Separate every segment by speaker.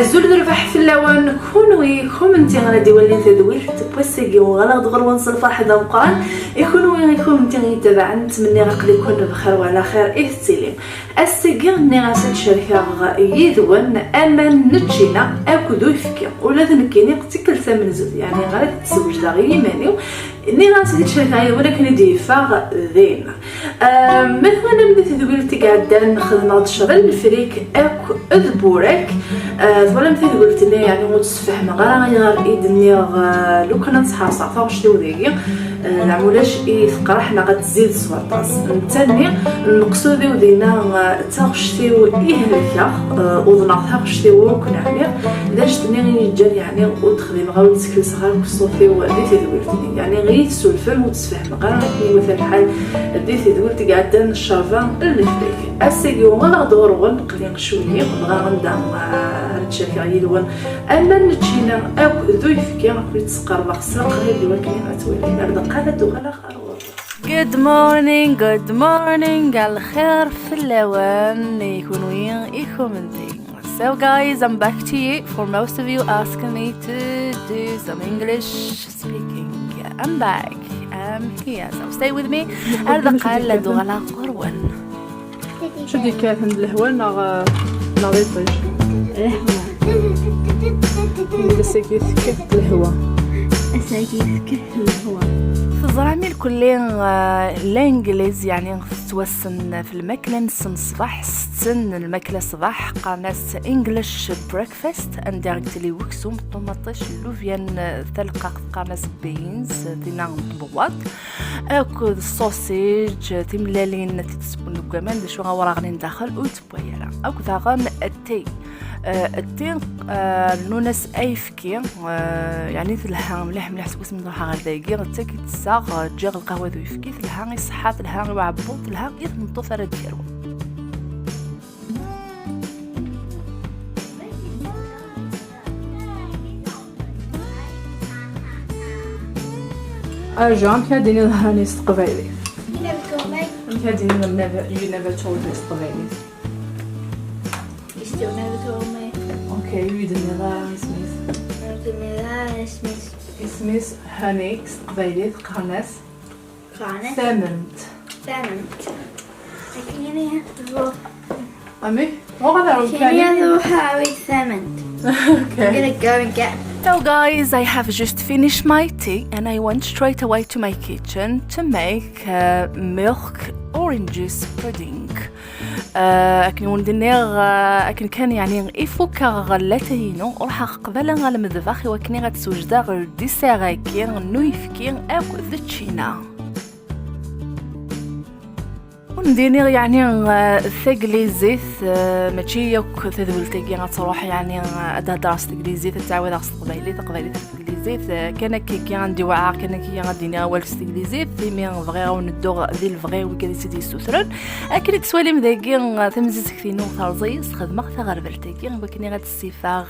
Speaker 1: زول درفح في اللوان كونوا كومنتي غادي ولي تدويل تبوسيكي وغلا دغر ونصل فرح دا مقران يكونوا كومنتي غيتابع نتمنى غقدر يكون بخير وعلى خير استلم السيغي ني غاسل شركه يدون امان نتشينا اكدو يفكي ولا ذنكيني قتكل ثمن زود يعني غير تزوج دا غير يمانيو ني غاسل شركه ولكن يدي فاغ ذين مثلا بديت تدويل تقعد نخدم هاد الشهر الفريك اكو ادبورك ولا مثل قلت لي يعني متصفح غير ايدني لو كان نصحى صافا واش ديودي العمولاش يفقر حنا غتزيد سوارطاس الثاني المقصود دينا تاغشتيو يهلكا وضنا تاغشتيو كنعني اذا جتني يجري يعني وتخدم غير تسكلس غير كصوفي ودي تدويرتني يعني غير تسولفل وتسفهم غير مثلا الحال دي تدويرتي قاعده الشافان اللي فيك اسيو غا دور ونقلي شويه بغا غندام هادشي يدون اما نتشينا او ذو يفكي راكي تسقر بخسر غير اللي ولكن غتولي نرد قالت وغلا خروج. Good morning الخير في اللوان يكونوا يكومنتين. So guys, I'm back to you. For most of you asking me to do some English speaking, I'm back. I'm here. So stay with me. هذا قال لدو غلا قروان.
Speaker 2: شو دي كانت عند الهوا نغيطيش
Speaker 3: الهوا
Speaker 2: نساكيت كت الهوا
Speaker 3: أساكيت كت الهوا
Speaker 1: فزرامي الكلين الانجليز يعني توسن في الماكله نسن صباح ستن الماكله صباح قناس انجلش بريكفاست انديركت لي وكسوم طوماطيش لوفيان تلقى قناس بينز دينا بواط اكو السوسيج تملالين تتسبون كمان شو غورا غني ندخل وتبويلا اكو ثاغم التي التين نونس ايفكي يعني تلها مليح مليح سكوس من روحها غير دايقي غتاكي تساغ جاغ القهوه ذو يفكي تلها يصحى تلها وعبو تلها يتنطو ثرا ديالو
Speaker 2: ارجع كاديني الهاني استقبالي
Speaker 4: You never told me.
Speaker 2: كاديني you never told me استقبالي
Speaker 4: You still never told me.
Speaker 2: اوكي يدني غير اسميس
Speaker 4: Never told me that. اسمي
Speaker 2: اسميس هاني استقبالي قناس
Speaker 4: Planet.
Speaker 2: ثامنت
Speaker 4: ثمن.
Speaker 2: امي مو غادي
Speaker 4: كيني نروح ثمن. I'm
Speaker 2: اوكي
Speaker 4: gonna go and get.
Speaker 1: So guys, I have just finished my tea and I went straight away to my kitchen to make milk orange juice pudding. أكن وندنيغ أكن كان يعني إفوكا غلاتينو وراح قبل غالمذبخي وكني غتسوجدا غير ديسيغاكي نويفكي أكو ذتشينا وندينيغ يعني ثقليزيت ماشي يوك تذولتيكي غتروح يعني أدا درس تقليزيت تعاود غاس قبيلي تقليزيت كان كي عندي وعاء كان كي غاديني والو تقليزيت مي فغي وندوغ ذي الفغي وكذا سيدي سوثرن اكل تسوالي مداكي تمزيز كثينو خرزيس خدمه تغربلتيكي بكني غتسيفاغ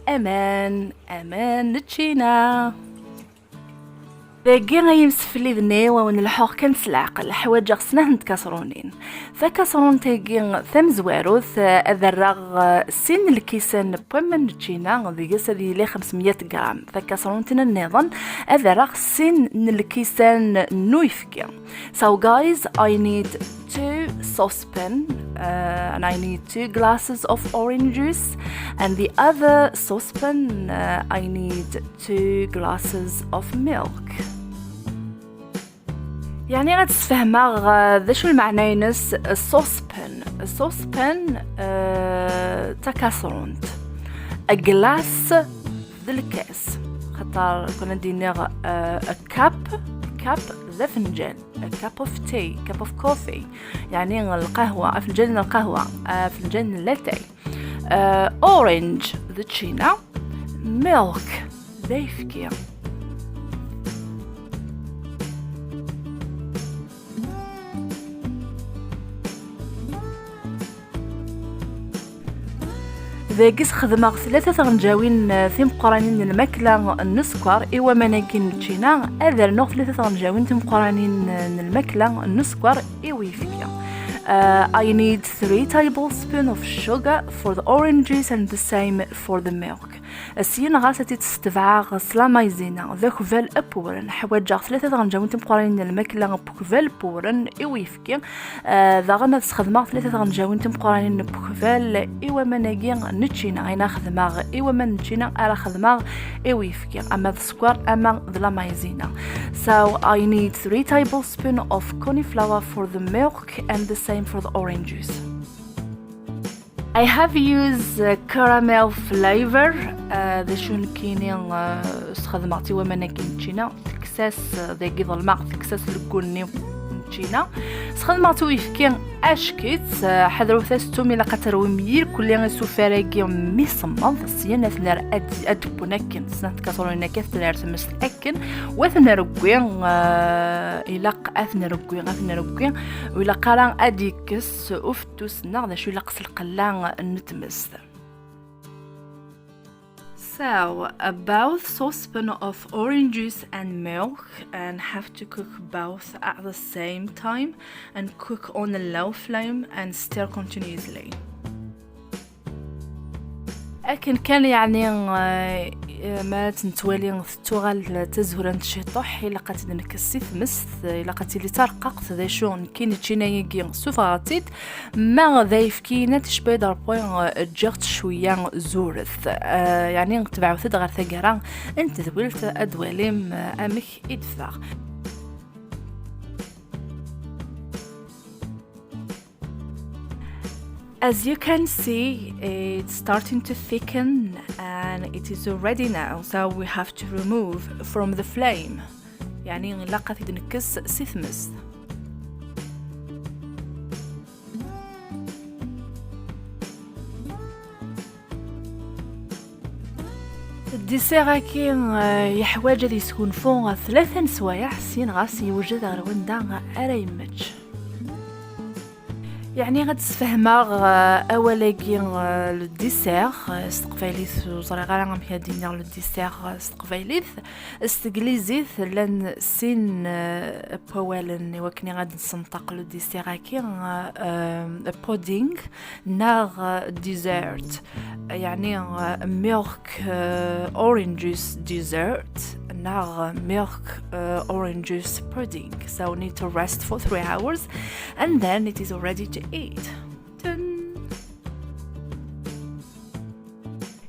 Speaker 1: امان نتشينا باقي غيمسفلي ذنيوة ونلحوغ كنس العقل حوايج خصناه نتكسرونين فكسرون تاقي ثم زواروث اذرغ سن الكيسان بومن تشينا ذي قصدي لي 500 غرام فكسرون تنا النظام اذرغ سن الكيسان نويفكي. So guys, I need 2 saucepan and I need 2 glasses of orange juice and the other saucepan I need 2 glasses of milk. يعني غتفهمها ذا شو المعنى ينس السوسبان تكاسرونت الجلاس ذا الكاس خطر كنا ندير كاب ذا فنجان كاب اوف تي كاب اوف كوفي يعني القهوه فنجان القهوه فنجان اللاتاي اورنج ذا تشينا ميلك ذا يفكي ذاكس خدمة 3 غنجاوين ثيم قرانين الماكلة النسكر إوا مناكين تشينا أذر نوغ 3 غنجاوين ثيم قرانين الماكلة النسكر إوا يفكيا I need 3 tablespoons of sugar for the oranges and the same for the milk. السين غاسة تستبع غسلا مايزينا ذا كفال أبورن حواجا 3 غنجاوين تمقرانين الماكلة بكفال بورن إويفكي ذا غنا تستخدم 3 غنجاوين تمقرانين بكفال إوا مناقي نتشينا غينا خدماغ إوا من نتشينا أرا خدماغ إويفكي أما السكر أما ذا مايزينا. So I need 3 tablespoons of cauliflower for the milk and the same for the orange juice. I have used caramel flavor. ذا شون كاينين استخدمتي ومناكي نتشينا تكساس ذا ظلماء تكساس الكوني نتشينا استخدمتو يفكين اشكيت حضروا ثاستو ميلا قتروا مير كل غيسو فراكي ميصمم السيان ثنار ادبوناكن سنات كاسرونينا كثنار تمس اكن وثنركوين الاق اثنركوين ولا قران اديكس افتوس نغدا شو لقس القلان نتمس. So about saucepan of orange juice and milk, and have to cook both at the same time and cook on a low flame and stir continuously. لكن كان يعني ما تنتوالي ثتوغال تزهران تشيطوح إلا قاتل نكسي ثمس إلا قاتل ترققت ذا شون كين تشينايكي سوفغاتيت ما ذايف كينا تشبه داربوين جغت شوية زورث يعني نتبعو ثدغر ثقران انت ذويلت أدواليم أمك إدفع. As you can see, it's starting to thicken and it is ready now, so we have to remove from the flame. يعني لقت نكس سيثمس. الديسير كين يحواج اللي يسكن فوق 3 سوايع سين غاس يوجد غير وندا أريمج. يعني غتسفهمها اولاكي الديسير استقباليث وزريغا غام هادينا الديسير استقباليث استقليزيث لان سين بوالن وكني غادي نسنطق الديسير كي بودينغ ناغ ديزرت يعني ميلك اورنج جوس ديزرت ناغ ميلك orange juice pudding. So we need to rest for 3 hours and then it is ready to eat.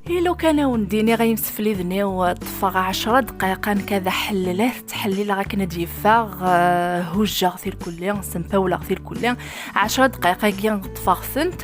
Speaker 1: إلو كان ونديني غيمسفلي ذني وطفغ 10 دقائق كذا حللات تحليل غاكنا ديفاغ هوجا غثير كليا سنباولا غثير كليا 10 دقائق كي طفغ ثنت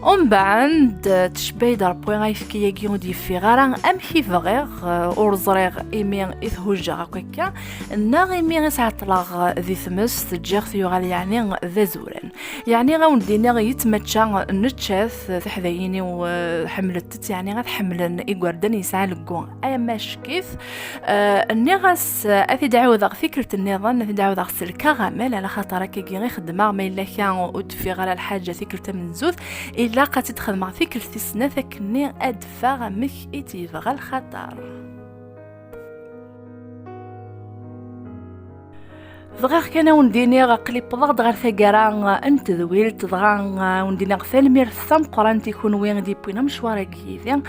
Speaker 1: ومن بعد تشبي داربوي غيفكي كي وديفي غارا امحي فغير اورزريغ ايمين اذ هوجا هكاكا نا ايمين يسعطلاغ ذي ثمس تجيغ ثيوغال يعني ذا زوران يعني غونديني غيتمتشا نتشاث تحذيني وحملت يعني غتحملن إيقواردن يسعى لقون أي ماش كيف النغاس أثي دعوة فكرة النظام أثي دعوة الكراميل على خاطر كي غير خدمة ما إلا كان ودفي غير الحاجة فكرة من زوث إلا قد تخدم فكرة تسناثك ني أدفع مك إتيفغ الخطر. ضغار كان ونديني غقلي بضغط غير ثقرا انت ذويلت ضغا ونديني غفال ميرثام قران تيكون وين دي بوينا مشوارا كيفي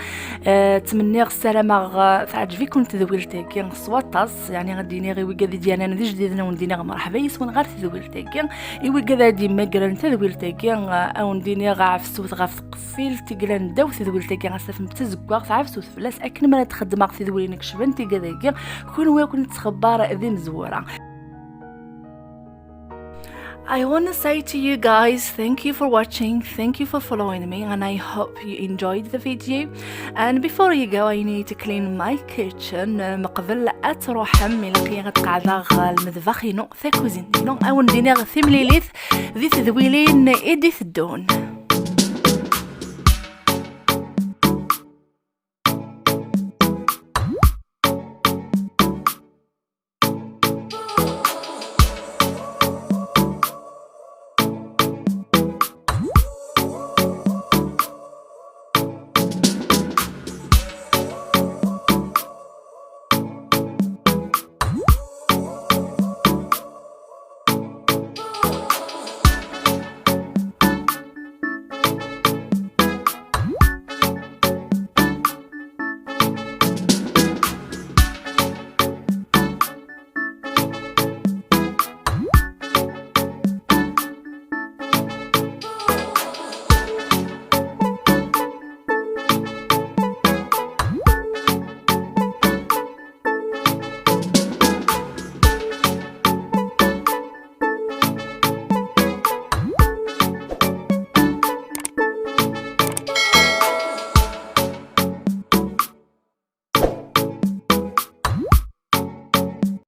Speaker 1: تمني السلامة تعجبي كنت ذويلتاكي صواتاس يعني غديني غي وكادي ديالنا ذي جديدنا ونديني مرحبا يسون غير ذويلتاكي ايوا كذا ديما كرا انت ذويلتاكي ونديني غعفسوت غفقفيل تيكلان داو ذويلتاكي غاسف متزكوا عفسوت فلاس اكن ما تخدم في ذويلينك شبنتي كذاكي كون وين كنت تخبار ذي مزوره. I want to say to you guys, thank you for watching, thank you for following me, and I hope you enjoyed the video. And before you go, I need to clean my kitchen. مقبل أتروح ملقي غتقعد المذبخ ينو ثا كوزين ينو أو نديني غثي مليليث ذي تذويلين إدي ثدون.